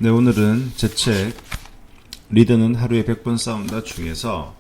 네, 오늘은 제 책 리더는 하루에 100번 싸운다 중에서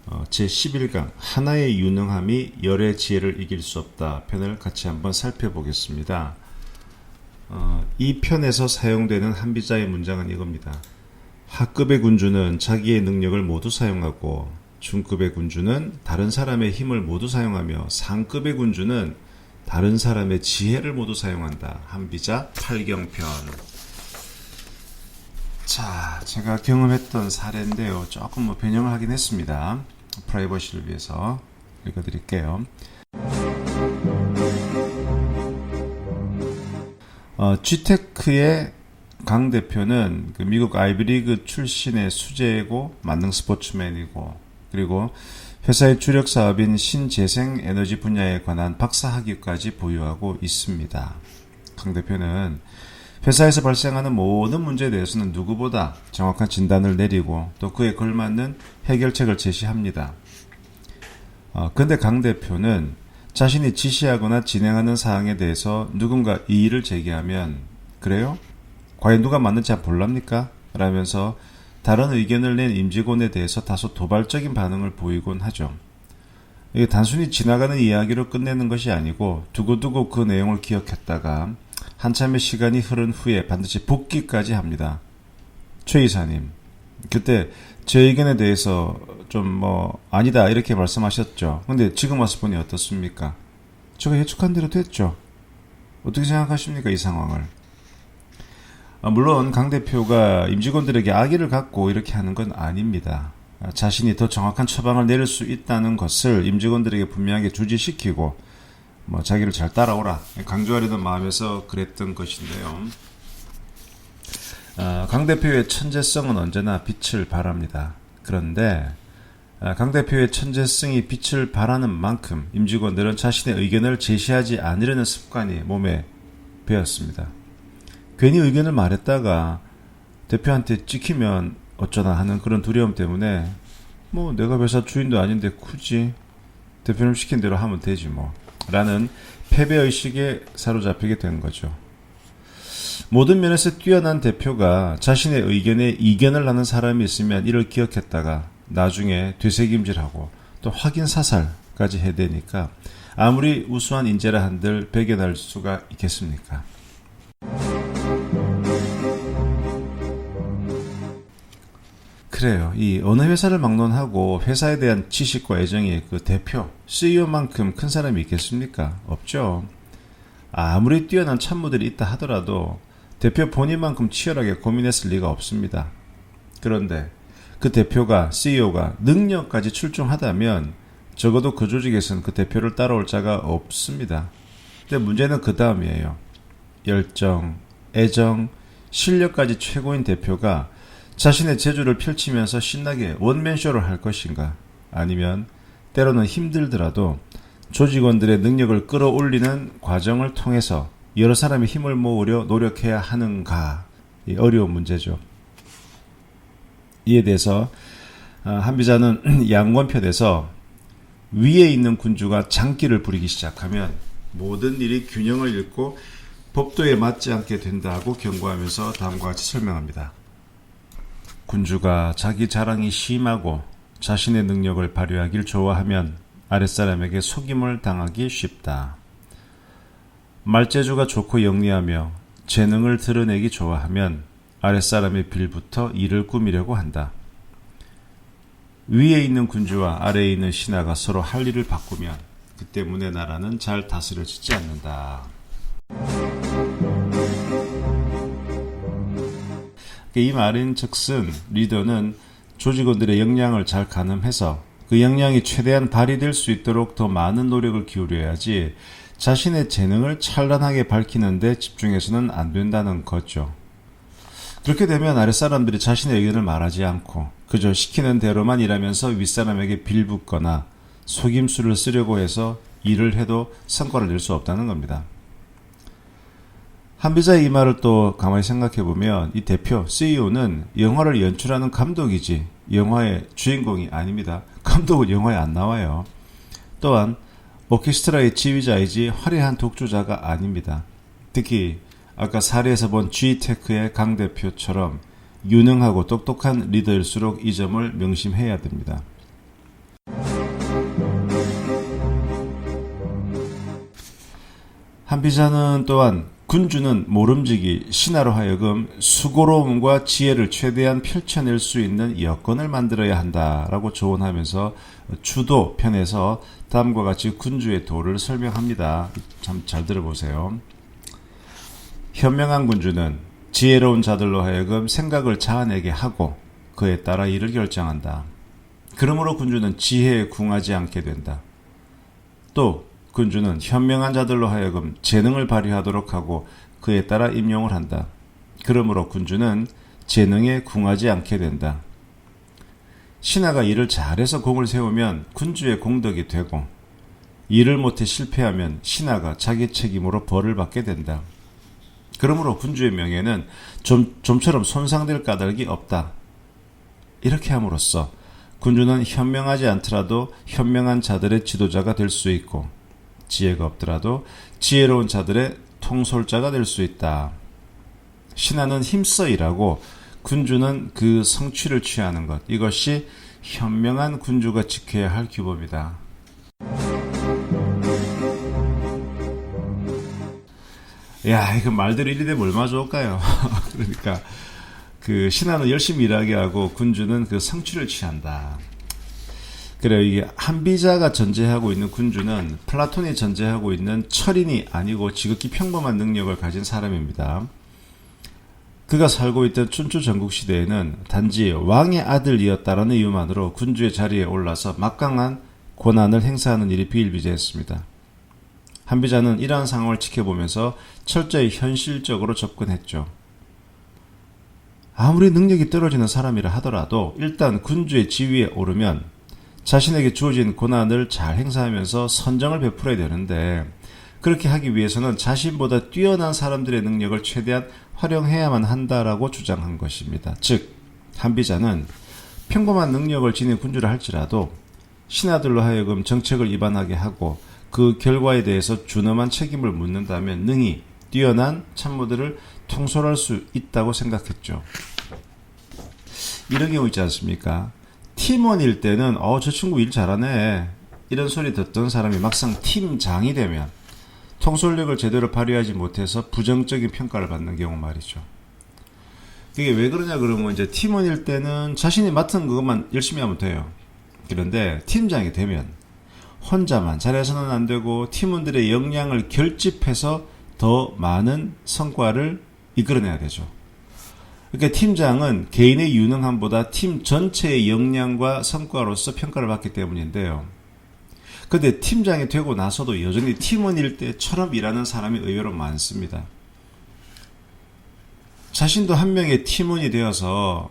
제11강 하나의 유능함이 열의 지혜를 이길 수 없다 편을 같이 한번 살펴보겠습니다. 이 편에서 사용되는 한비자의 문장은 이겁니다. 하급의 군주는 자기의 능력을 모두 사용하고 중급의 군주는 다른 사람의 힘을 모두 사용하며 상급의 군주는 다른 사람의 지혜를 모두 사용한다. 한비자 8경편. 자, 제가 경험했던 사례인데요. 조금 변형을 하긴 했습니다. 프라이버시를 위해서 읽어드릴게요. G테크의 강 대표는 그 미국 아이비리그 출신의 수재고 만능 스포츠맨이고, 그리고 회사의 주력 사업인 신재생 에너지 분야에 관한 박사학위까지 보유하고 있습니다. 강 대표는 회사에서 발생하는 모든 문제에 대해서는 누구보다 정확한 진단을 내리고 또 그에 걸맞는 해결책을 제시합니다. 근데 강 대표는 자신이 지시하거나 진행하는 사항에 대해서 누군가 이의를 제기하면 그래요? 과연 누가 맞는지 볼랍니까? 라면서 다른 의견을 낸 임직원에 대해서 다소 도발적인 반응을 보이곤 하죠. 이게 단순히 지나가는 이야기로 끝내는 것이 아니고 두고두고 그 내용을 기억했다가 한참의 시간이 흐른 후에 반드시 복귀까지 합니다. 최 이사님, 그때 제 의견에 대해서 좀 아니다 이렇게 말씀하셨죠. 근데 지금 와서 보니 어떻습니까? 제가 예측한 대로 됐죠. 어떻게 생각하십니까, 이 상황을? 물론 강 대표가 임직원들에게 악의를 갖고 이렇게 하는 건 아닙니다. 자신이 더 정확한 처방을 내릴 수 있다는 것을 임직원들에게 분명하게 주지시키고 자기를 잘 따라오라 강조하려던 마음에서 그랬던 것인데요. 강 대표의 천재성은 언제나 빛을 발합니다. 그런데 강 대표의 천재성이 빛을 발하는 만큼 임직원들은 자신의 의견을 제시하지 않으려는 습관이 몸에 배었습니다. 괜히 의견을 말했다가 대표한테 찍히면 어쩌나 하는 그런 두려움 때문에 내가 회사 주인도 아닌데 굳이 대표님 시킨 대로 하면 되지 라는 패배의식에 사로잡히게 된 거죠. 모든 면에서 뛰어난 대표가 자신의 의견에 이견을 하는 사람이 있으면 이를 기억했다가 나중에 되새김질하고 또 확인 사살까지 해대니까 아무리 우수한 인재라 한들 배견할 수가 있겠습니까? 그래요. 이 어느 회사를 막론하고 회사에 대한 지식과 애정이 그 대표, CEO만큼 큰 사람이 있겠습니까? 없죠. 아무리 뛰어난 참모들이 있다 하더라도 대표 본인만큼 치열하게 고민했을 리가 없습니다. 그런데 그 대표가, CEO가 능력까지 출중하다면 적어도 그 조직에서는 그 대표를 따라올 자가 없습니다. 근데 문제는 그 다음이에요. 열정, 애정, 실력까지 최고인 대표가 자신의 재주를 펼치면서 신나게 원맨쇼를 할 것인가, 아니면 때로는 힘들더라도 조직원들의 능력을 끌어올리는 과정을 통해서 여러 사람이 힘을 모으려 노력해야 하는가, 이 어려운 문제죠. 이에 대해서 한비자는 양권편에서 위에 있는 군주가 장기를 부리기 시작하면 모든 일이 균형을 잃고 법도에 맞지 않게 된다고 경고하면서 다음과 같이 설명합니다. 군주가 자기 자랑이 심하고 자신의 능력을 발휘하길 좋아하면 아랫사람에게 속임을 당하기 쉽다. 말재주가 좋고 영리하며 재능을 드러내기 좋아하면 아랫사람의 빌부터 일을 꾸미려고 한다. 위에 있는 군주와 아래에 있는 신하가 서로 할 일을 바꾸면 그 때문에 나라는 잘 다스려지지 않는다. 이 말인 즉슨 리더는 조직원들의 역량을 잘 가늠해서 그 역량이 최대한 발휘될 수 있도록 더 많은 노력을 기울여야지 자신의 재능을 찬란하게 밝히는 데 집중해서는 안 된다는 거죠. 그렇게 되면 아랫사람들이 자신의 의견을 말하지 않고 그저 시키는 대로만 일하면서 윗사람에게 빌붙거나 속임수를 쓰려고 해서 일을 해도 성과를 낼 수 없다는 겁니다. 한비자의 이 말을 또 가만히 생각해보면 이 대표, CEO는 영화를 연출하는 감독이지 영화의 주인공이 아닙니다. 감독은 영화에 안 나와요. 또한 오케스트라의 지휘자이지 화려한 독주자가 아닙니다. 특히 아까 사례에서 본 G테크의 강 대표처럼 유능하고 똑똑한 리더일수록 이 점을 명심해야 됩니다. 한비자는 또한 군주는 모름지기 신하로 하여금 수고로움과 지혜를 최대한 펼쳐낼 수 있는 여건을 만들어야 한다라고 조언하면서 주도 편에서 다음과 같이 군주의 도를 설명합니다. 참 잘 들어보세요. 현명한 군주는 지혜로운 자들로 하여금 생각을 자아내게 하고 그에 따라 일을 결정한다. 그러므로 군주는 지혜에 궁하지 않게 된다. 또 군주는 현명한 자들로 하여금 재능을 발휘하도록 하고 그에 따라 임용을 한다. 그러므로 군주는 재능에 궁하지 않게 된다. 신하가 일을 잘해서 공을 세우면 군주의 공덕이 되고 일을 못해 실패하면 신하가 자기 책임으로 벌을 받게 된다. 그러므로 군주의 명예는 좀처럼 손상될 까닭이 없다. 이렇게 함으로써 군주는 현명하지 않더라도 현명한 자들의 지도자가 될 수 있고 지혜가 없더라도 지혜로운 자들의 통솔자가 될 수 있다. 신하는 힘써 일하고 군주는 그 성취를 취하는 것. 이것이 현명한 군주가 지켜야 할 규범이다. 야, 이거 말대로 이리 되면 얼마나 좋을까요? 그러니까 그 신하는 열심히 일하게 하고 군주는 그 성취를 취한다. 그래요. 이게 한비자가 전제하고 있는 군주는 플라톤이 전제하고 있는 철인이 아니고 지극히 평범한 능력을 가진 사람입니다. 그가 살고 있던 춘추 전국시대에는 단지 왕의 아들이었다라는 이유만으로 군주의 자리에 올라서 막강한 권한을 행사하는 일이 비일비재했습니다. 한비자는 이러한 상황을 지켜보면서 철저히 현실적으로 접근했죠. 아무리 능력이 떨어지는 사람이라 하더라도 일단 군주의 지위에 오르면 자신에게 주어진 권한을 잘 행사하면서 선정을 베풀어야 되는데 그렇게 하기 위해서는 자신보다 뛰어난 사람들의 능력을 최대한 활용해야만 한다라고 주장한 것입니다. 즉 한비자는 평범한 능력을 지닌 군주라 할지라도 신하들로 하여금 정책을 위반하게 하고 그 결과에 대해서 준엄한 책임을 묻는다면 능히 뛰어난 참모들을 통솔할 수 있다고 생각했죠. 이런 경우 있지 않습니까? 팀원일 때는 저 친구 일 잘하네 이런 소리 듣던 사람이 막상 팀장이 되면 통솔력을 제대로 발휘하지 못해서 부정적인 평가를 받는 경우 말이죠. 이게 왜 그러냐 그러면 이제 팀원일 때는 자신이 맡은 그것만 열심히 하면 돼요. 그런데 팀장이 되면 혼자만 잘해서는 안 되고 팀원들의 역량을 결집해서 더 많은 성과를 이끌어내야 되죠. 그러니까 팀장은 개인의 유능함보다 팀 전체의 역량과 성과로서 평가를 받기 때문인데요. 그런데 팀장이 되고 나서도 여전히 팀원일 때처럼 일하는 사람이 의외로 많습니다. 자신도 한 명의 팀원이 되어서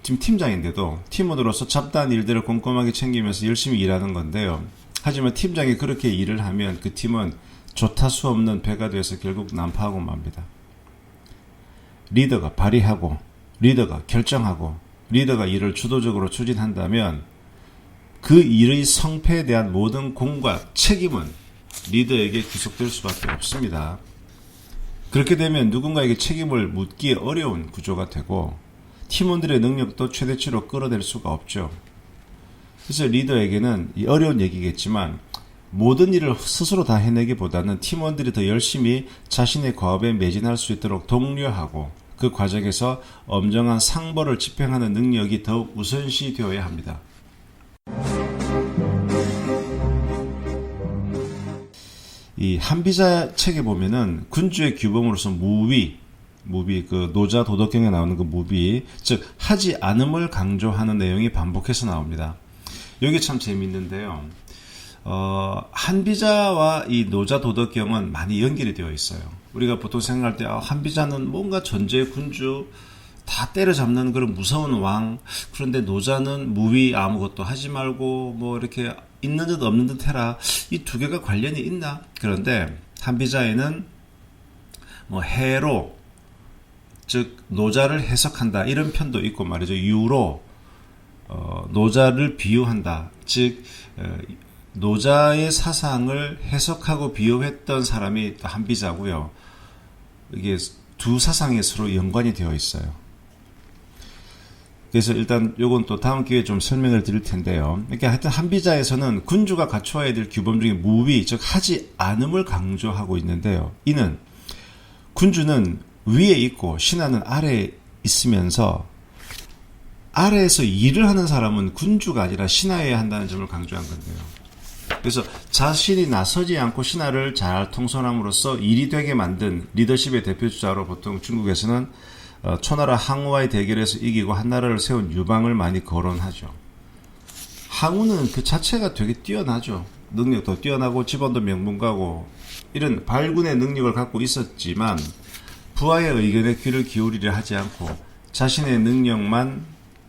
지금 팀장인데도 팀원으로서 잡다한 일들을 꼼꼼하게 챙기면서 열심히 일하는 건데요. 하지만 팀장이 그렇게 일을 하면 그 팀은 조타수 없는 배가 돼서 결국 난파하고 맙니다. 리더가 발휘하고 리더가 결정하고 리더가 일을 주도적으로 추진한다면 그 일의 성패에 대한 모든 공과 책임은 리더에게 귀속될 수밖에 없습니다. 그렇게 되면 누군가에게 책임을 묻기 어려운 구조가 되고 팀원들의 능력도 최대치로 끌어낼 수가 없죠. 그래서 리더에게는 어려운 얘기겠지만 모든 일을 스스로 다 해내기보다는 팀원들이 더 열심히 자신의 과업에 매진할 수 있도록 독려하고 그 과정에서 엄정한 상벌을 집행하는 능력이 더욱 우선시 되어야 합니다. 이 한비자 책에 보면은 군주의 규범으로서 무비 그 노자 도덕경에 나오는 그 무비, 즉 하지 않음을 강조하는 내용이 반복해서 나옵니다. 여기 참 재밌는데요. 한비자와 이 노자 도덕경은 많이 연결이 되어 있어요. 우리가 보통 생각할 때 한비자는 뭔가 전제의 군주 다 때려잡는 그런 무서운 왕, 그런데 노자는 무위 아무것도 하지 말고 뭐 이렇게 있는 듯 없는 듯 해라. 이 두 개가 관련이 있나? 그런데 한비자에는 뭐 해로, 즉 노자를 해석한다 이런 편도 있고 말이죠. 유로 노자를 비유한다. 즉 노자의 사상을 해석하고 비유했던 사람이 한비자고요. 이게 두 사상이 서로 연관이 되어 있어요. 그래서 일단 요건 또 다음 기회에 좀 설명을 드릴 텐데요. 이렇게 하여튼 한비자에서는 군주가 갖추어야 될 규범 중에 무위, 즉 하지 않음을 강조하고 있는데요. 이는 군주는 위에 있고 신하는 아래에 있으면서 아래에서 일을 하는 사람은 군주가 아니라 신하여야 한다는 점을 강조한 건데요. 그래서 자신이 나서지 않고 신하를 잘 통솔함으로써 일이 되게 만든 리더십의 대표주자로 보통 중국에서는 초나라 항우와의 대결에서 이기고 한나라를 세운 유방을 많이 거론하죠. 항우는 그 자체가 되게 뛰어나죠. 능력도 뛰어나고 집안도 명문가고 이런 발군의 능력을 갖고 있었지만 부하의 의견에 귀를 기울이려 하지 않고 자신의 능력만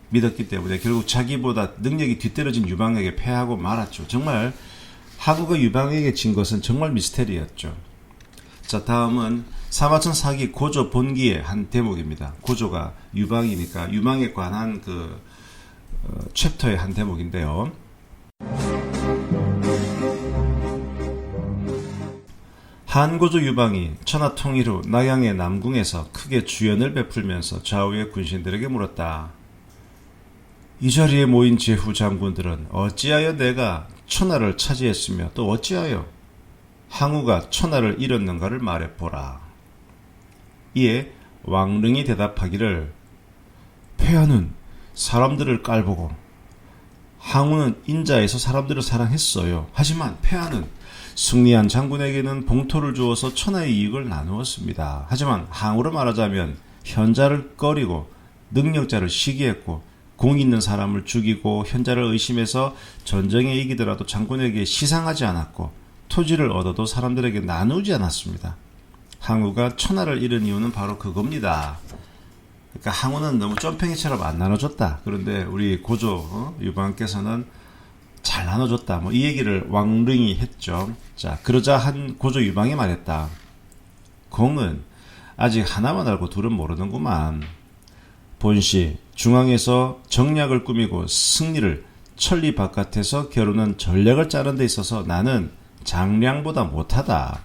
믿었기 때문에 결국 자기보다 능력이 뒤떨어진 유방에게 패하고 말았죠. 정말 항우가 유방에게 진 것은 정말 미스테리였죠. 자, 다음은 사마천 사기 고조 본기의 한 대목입니다. 고조가 유방이니까 유방에 관한 그 챕터의 한 대목인데요. 한고조 유방이 천하 통일 후 낙양의 남궁에서 크게 주연을 베풀면서 좌우의 군신들에게 물었다. 이 자리에 모인 제후 장군들은 어찌하여 내가 천하를 차지했으며 또 어찌하여 항우가 천하를 잃었는가를 말해보라. 이에 왕릉이 대답하기를 폐하는 사람들을 깔보고 항우는 인자에서 사람들을 사랑했어요. 하지만 폐하는 승리한 장군에게는 봉토를 주어서 천하의 이익을 나누었습니다. 하지만 항우로 말하자면 현자를 꺼리고 능력자를 시기했고 공 있는 사람을 죽이고 현자를 의심해서 전쟁에 이기더라도 장군에게 시상하지 않았고 토지를 얻어도 사람들에게 나누지 않았습니다. 항우가 천하를 잃은 이유는 바로 그겁니다. 그러니까 항우는 너무 쫌팽이처럼 안 나눠줬다. 그런데 우리 고조 유방께서는 잘 나눠줬다. 뭐 이 얘기를 왕릉이 했죠. 자, 그러자 한 고조 유방이 말했다. 공은 아직 하나만 알고 둘은 모르는구만. 본시 중앙에서 정략을 꾸미고 승리를 천리 바깥에서 겨루는 전략을 짜는 데 있어서 나는 장량보다 못하다.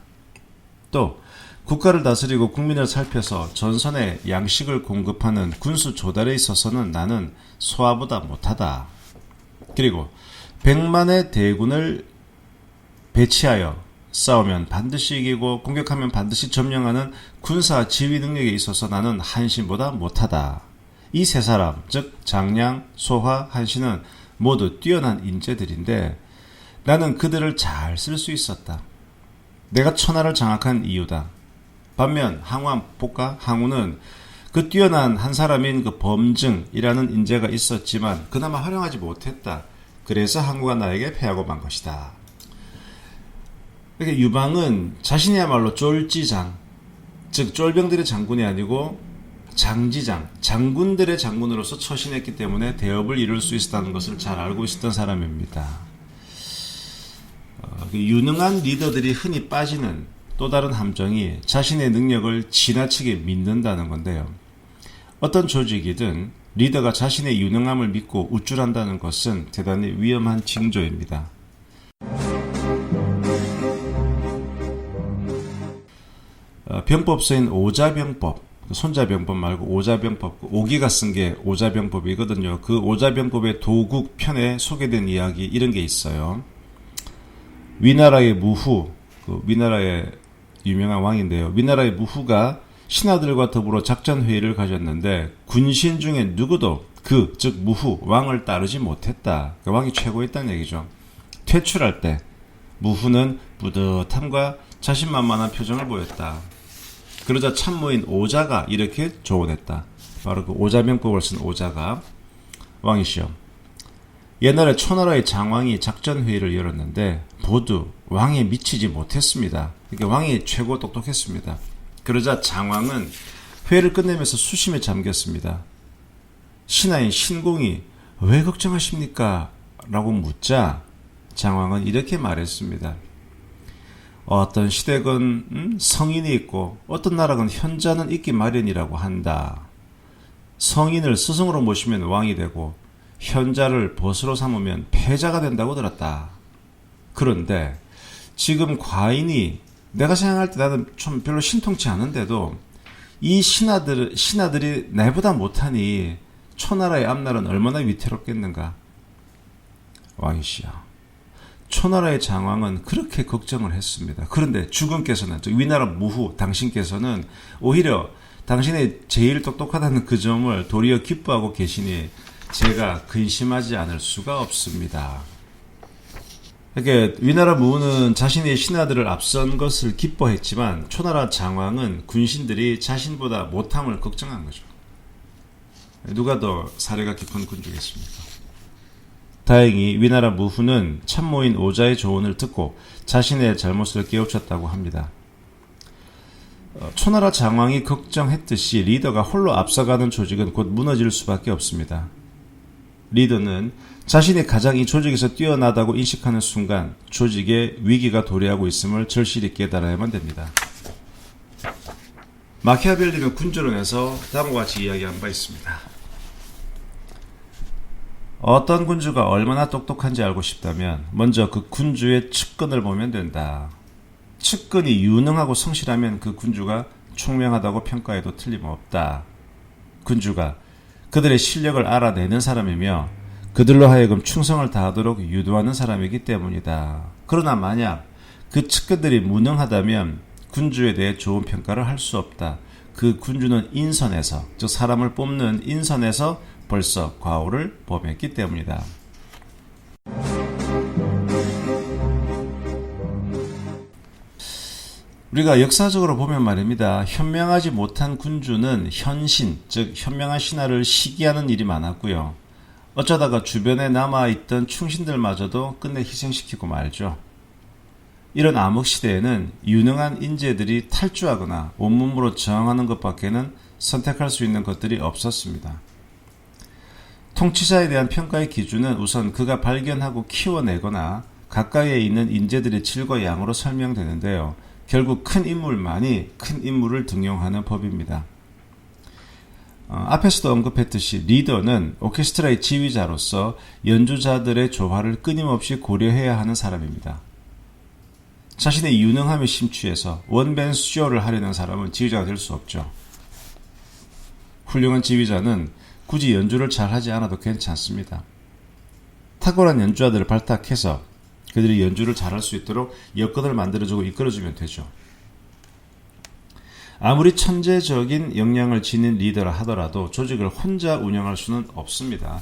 또 국가를 다스리고 국민을 살펴서 전선에 양식을 공급하는 군수 조달에 있어서는 나는 소아보다 못하다. 그리고 100만의 대군을 배치하여 싸우면 반드시 이기고 공격하면 반드시 점령하는 군사 지휘 능력에 있어서 나는 한신보다 못하다. 이 세 사람, 즉 장량, 소화, 한신은 모두 뛰어난 인재들인데 나는 그들을 잘 쓸 수 있었다. 내가 천하를 장악한 이유다. 반면 항우한 볼까? 항우는 그 뛰어난 한 사람인 그 범증이라는 인재가 있었지만 그나마 활용하지 못했다. 그래서 항우가 나에게 패하고 만 것이다. 이렇게 유방은 자신이야말로 쫄지장, 즉 쫄병들의 장군이 아니고 장지장, 장군들의 장군으로서 처신했기 때문에 대업을 이룰 수 있었다는 것을 잘 알고 있었던 사람입니다. 유능한 리더들이 흔히 빠지는 또 다른 함정이 자신의 능력을 지나치게 믿는다는 건데요. 어떤 조직이든 리더가 자신의 유능함을 믿고 우쭐한다는 것은 대단히 위험한 징조입니다. 병법서인 오자병법, 손자병법 말고 오자병법, 오기가 쓴 게 오자병법이거든요. 그 오자병법의 도국 편에 소개된 이야기 이런 게 있어요. 위나라의 무후, 위나라의 유명한 왕인데요. 위나라의 무후가 신하들과 더불어 작전회의를 가졌는데 군신 중에 누구도 즉 무후, 왕을 따르지 못했다. 그러니까 왕이 최고였다는 얘기죠. 퇴출할 때 무후는 뿌듯함과 자신만만한 표정을 보였다. 그러자 참모인 오자가 이렇게 조언했다. 바로 그 오자병법을 쓴 오자가 왕이시여. 옛날에 초나라의 장왕이 작전회의를 열었는데 모두 왕에 미치지 못했습니다. 그러니까 왕이 최고 똑똑했습니다. 그러자 장왕은 회의를 끝내면서 수심에 잠겼습니다. 신하인 신공이 왜 걱정하십니까? 라고 묻자 장왕은 이렇게 말했습니다. 어떤 시댁은 성인이 있고 어떤 나라는 현자는 있기 마련이라고 한다. 성인을 스승으로 모시면 왕이 되고 현자를 벗으로 삼으면 패자가 된다고 들었다. 그런데 지금 과인이 내가 생각할 때 나는 좀 별로 신통치 않은데도 이 신하들이 나보다 못하니 초나라의 앞날은 얼마나 위태롭겠는가. 왕이시여, 초나라의 장왕은 그렇게 걱정을 했습니다. 그런데 주군께서는, 위나라 무후 당신께서는 오히려 당신의 제일 똑똑하다는 그 점을 도리어 기뻐하고 계시니 제가 근심하지 않을 수가 없습니다. 그러니까 위나라 무후는 자신의 신하들을 앞선 것을 기뻐했지만 초나라 장왕은 군신들이 자신보다 못함을 걱정한 거죠. 누가 더 사례가 깊은 군주겠습니까? 다행히 위나라 무후는 참모인 오자의 조언을 듣고 자신의 잘못을 깨우쳤다고 합니다. 초나라 장왕이 걱정했듯이 리더가 홀로 앞서가는 조직은 곧 무너질 수밖에 없습니다. 리더는 자신이 가장 이 조직에서 뛰어나다고 인식하는 순간 조직에 위기가 도래하고 있음을 절실히 깨달아야만 됩니다. 마키아벨리는 군주론에서 다음과 같이 이야기한 바 있습니다. 어떤 군주가 얼마나 똑똑한지 알고 싶다면 먼저 그 군주의 측근을 보면 된다. 측근이 유능하고 성실하면 그 군주가 총명하다고 평가해도 틀림없다. 군주가 그들의 실력을 알아내는 사람이며 그들로 하여금 충성을 다하도록 유도하는 사람이기 때문이다. 그러나 만약 그 측근들이 무능하다면 군주에 대해 좋은 평가를 할 수 없다. 그 군주는 인선에서, 즉 사람을 뽑는 인선에서 벌써 과오를 범했기 때문이다. 우리가 역사적으로 보면 말입니다. 현명하지 못한 군주는 현신, 즉 현명한 신하를 시기하는 일이 많았고요. 어쩌다가 주변에 남아있던 충신들마저도 끝내 희생시키고 말죠. 이런 암흑시대에는 유능한 인재들이 탈주하거나 온몸으로 저항하는 것밖에는 선택할 수 있는 것들이 없었습니다. 통치자에 대한 평가의 기준은 우선 그가 발견하고 키워내거나 가까이에 있는 인재들의 질과 양으로 설명되는데요. 결국 큰 인물만이 큰 인물을 등용하는 법입니다. 앞에서도 언급했듯이 리더는 오케스트라의 지휘자로서 연주자들의 조화를 끊임없이 고려해야 하는 사람입니다. 자신의 유능함에 심취해서 원맨 쇼를 하려는 사람은 지휘자가 될 수 없죠. 훌륭한 지휘자는 굳이 연주를 잘하지 않아도 괜찮습니다. 탁월한 연주자들을 발탁해서 그들이 연주를 잘할 수 있도록 여건을 만들어주고 이끌어주면 되죠. 아무리 천재적인 역량을 지닌 리더라 하더라도 조직을 혼자 운영할 수는 없습니다.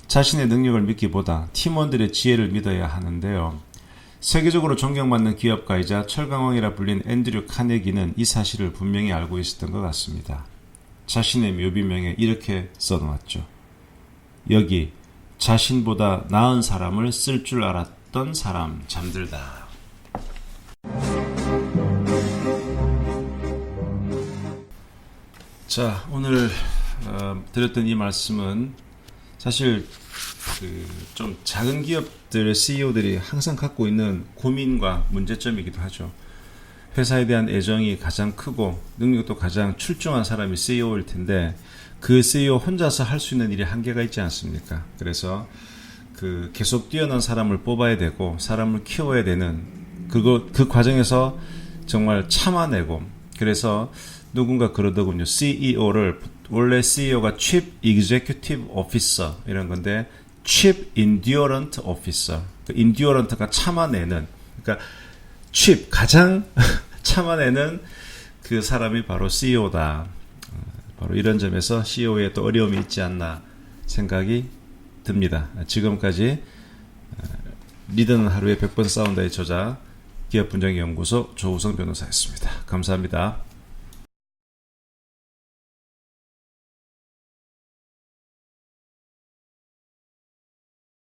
자신의 능력을 믿기보다 팀원들의 지혜를 믿어야 하는데요. 세계적으로 존경받는 기업가이자 철강왕이라 불린 앤드류 카네기는 이 사실을 분명히 알고 있었던 것 같습니다. 자신의 묘비명에 이렇게 써놓았죠. 여기 자신보다 나은 사람을 쓸 줄 알았던 사람 잠들다. 자, 오늘 드렸던 이 말씀은 사실 좀 작은 기업들의 CEO들이 항상 갖고 있는 고민과 문제점이기도 하죠. 회사에 대한 애정이 가장 크고 능력도 가장 출중한 사람이 CEO일 텐데 그 CEO 혼자서 할 수 있는 일이 한계가 있지 않습니까? 그래서 계속 뛰어난 사람을 뽑아야 되고 사람을 키워야 되는 그 과정에서 정말 참아내고, 그래서 누군가 그러더군요. CEO를 원래 CEO가 Chief Executive Officer 이런 건데 Chief Endurance Officer, Endurant가 참아내는, 그러니까 Chief 가장 참아내는 그 사람이 바로 CEO다. 바로 이런 점에서 CEO에 또 어려움이 있지 않나 생각이 듭니다. 지금까지 리더는 하루에 100번 싸운다의 저자 기업분쟁연구소 조우성 변호사였습니다. 감사합니다.